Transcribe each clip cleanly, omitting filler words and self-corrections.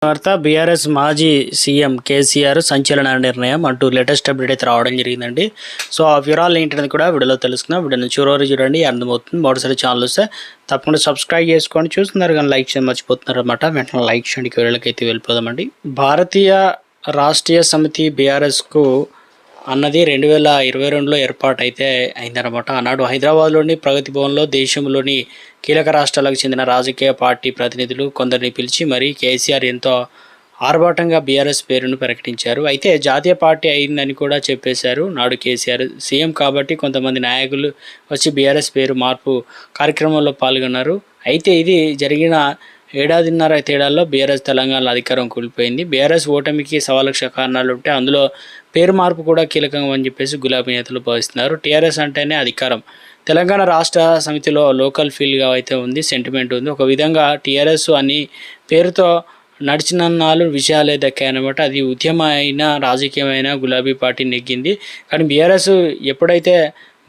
వార్త బీఆర్ఎస్ మాజీ సీఎం కేసీఆర్ సంచలన నిర్ణయం అంటూ లేటెస్ట్ అప్డేట్ అయితే రావడం జరిగిందండి. సో ఆ వివరాలు ఏంటనేది కూడా వీడియోలో తెలుసుకుందాం. వీడియోని చివరి చూడండి, అర్థమవుతుంది. మొదటిసారి ఛానల్ వస్తే తప్పకుండా సబ్స్క్రైబ్ చేసుకోండి. చూస్తున్నారు కానీ లైక్ చేయడం మర్చిపోతున్నారు అనమాట. వెంటనే లైక్ చేయండి. వీడియోలకి అయితే వెళ్ళిపోదామండి. భారతీయ రాష్ట్రీయ సమితి బీఆర్ఎస్కు అన్నది 2022లో ఏర్పాటు అయితే అయిందనమాట. ఆనాడు హైదరాబాద్లోని ప్రగతి భవన్లో దేశంలోని కీలక రాష్ట్రాలకు చెందిన రాజకీయ పార్టీ ప్రతినిధులు కొందరిని పిలిచి మరీ కేసీఆర్ ఎంతో ఆర్భాటంగా బీఆర్ఎస్ పేరును ప్రకటించారు. అయితే జాతీయ పార్టీ అయిందని కూడా చెప్పేశారు. నాడు కేసీఆర్ సీఎం కాబట్టి కొంతమంది నాయకులు వచ్చి బీఆర్ఎస్ పేరు మార్పు కార్యక్రమంలో పాల్గొన్నారు. అయితే ఇది జరిగిన ఏడాదిన్నర తేడాల్లో బీఆర్ఎస్ తెలంగాణలో అధికారం కోల్పోయింది. బీఆర్ఎస్ ఓటమికి 1,00,000 కారణాలు ఉంటే అందులో పేరు మార్పు కూడా కీలకం అని చెప్పేసి గులాబీ నేతలు భావిస్తున్నారు. టీఆర్ఎస్ అంటేనే అధికారం. తెలంగాణ రాష్ట్ర సమితిలో లోకల్ ఫీల్గా అయితే ఉంది, సెంటిమెంట్ ఉంది. ఒక విధంగా టీఆర్ఎస్ అని పేరుతో నడిచినన్నాళ్ళు విజయాలే దక్కాయన్నమాట. అది ఉద్యమైన రాజకీయమైన గులాబీ పార్టీ నెగ్గింది. కానీ బీఆర్ఎస్ ఎప్పుడైతే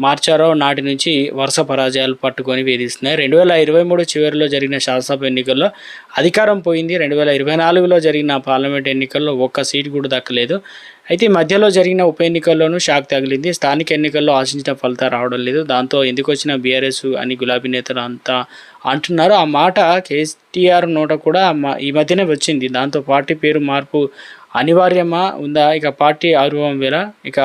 మార్చారో నాటి నుంచి వరుస పరాజయాలు పట్టుకొని వేధిస్తున్నాయి. 2023 చివరిలో జరిగిన శాసనసభ ఎన్నికల్లో అధికారం పోయింది. 2024లో జరిగిన పార్లమెంట్ ఎన్నికల్లో ఒక్క సీటు కూడా దక్కలేదు. అయితే మధ్యలో జరిగిన ఉప ఎన్నికల్లోనూ షాక్ తగిలింది. స్థానిక ఎన్నికల్లో ఆశించిన ఫలితాలు రావడం లేదు. దాంతో ఎందుకు వచ్చిన బీఆర్ఎస్ అని గులాబీ నేతలు అంతా అంటున్నారు. ఆ మాట కేసీఆర్ నోట కూడా ఈ మధ్యనే వచ్చింది. దాంతో పార్టీ పేరు మార్పు అనివార్యమా ఉందా? ఇక పార్టీ ఆవిర్భావం వేళ ఇక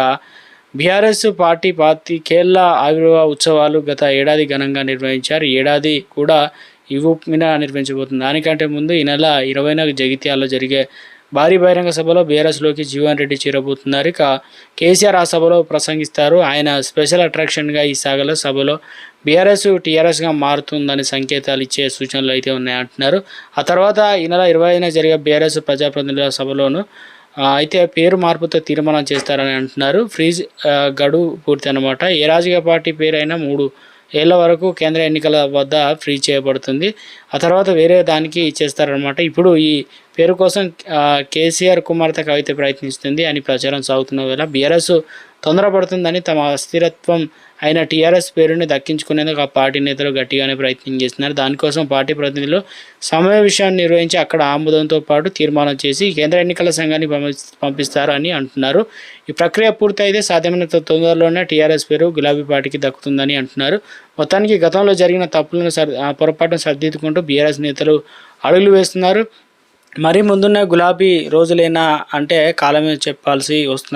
బీఆర్ఎస్ పార్టీ 25 ఆవిర్భావ ఉత్సవాలు గత ఏడాది ఘనంగా నిర్వహించారు. ఏడాది కూడా మీద నిర్వహించబోతుంది. దానికంటే ముందు ఈ నెల 20న జగిత్యాలలో జరిగే భారీ బహిరంగ సభలో బీఆర్ఎస్లోకి జీవన్ రెడ్డి చేరబోతున్నారు. ఇక కేసీఆర్ ఆ సభలో ప్రసంగిస్తారు. ఆయన స్పెషల్ అట్రాక్షన్గా ఈ సభలో బీఆర్ఎస్ టీఆర్ఎస్గా మారుతుందని సంకేతాలు ఇచ్చే సూచనలు అయితే ఉన్నాయంటున్నారు. ఆ తర్వాత ఈ నెల 20న జరిగే బీఆర్ఎస్ ప్రజాప్రతినిధుల సభలోను అయితే పేరు మార్పుతో తీర్మానం చేస్తారని అంటున్నారు. ఫ్రీజ్ గడువు పూర్తి అనమాట. ఏ రాజకీయ పార్టీ పేరైనా 3 ఏళ్ల వరకు కేంద్ర ఎన్నికల వద్ద ఫ్రీజ్ చేయబడుతుంది. ఆ తర్వాత వేరే దానికి ఇచ్చేస్తారనమాట. ఇప్పుడు ఈ పేరు కోసం కేసీఆర్ కుమార్తె కవిత ప్రయత్నిస్తుంది అని ప్రచారం సాగుతున్న వేళ బీఆర్ఎస్ తొందరపడుతుందని తమ అస్థిరత్వం అయిన టీఆర్ఎస్ పేరుని దక్కించుకునేందుకు ఆ పార్టీ నేతలు గట్టిగానే ప్రయత్నం చేస్తున్నారు. దానికోసం పార్టీ ప్రతినిధులు సమావేశాన్ని నిర్వహించి అక్కడ ఆమోదంతో పాటు తీర్మానం చేసి కేంద్ర ఎన్నికల సంఘాన్ని పంపిస్తారు అని అంటున్నారు. ఈ ప్రక్రియ పూర్తయితే సాధ్యమైనంత తొందరలోనే టీఆర్ఎస్ పేరు గులాబీ పార్టీకి దక్కుతుందని అంటున్నారు. మొత్తానికి గతంలో జరిగిన తప్పులను పొరపాటును సరిదిద్దుకుంటూ బీఆర్ఎస్ నేతలు అడుగులు వేస్తున్నారు. మరి ముందున్న గులాబీ రోజులేనా అంటే కాలమే చెప్పాల్సి వస్తుంది.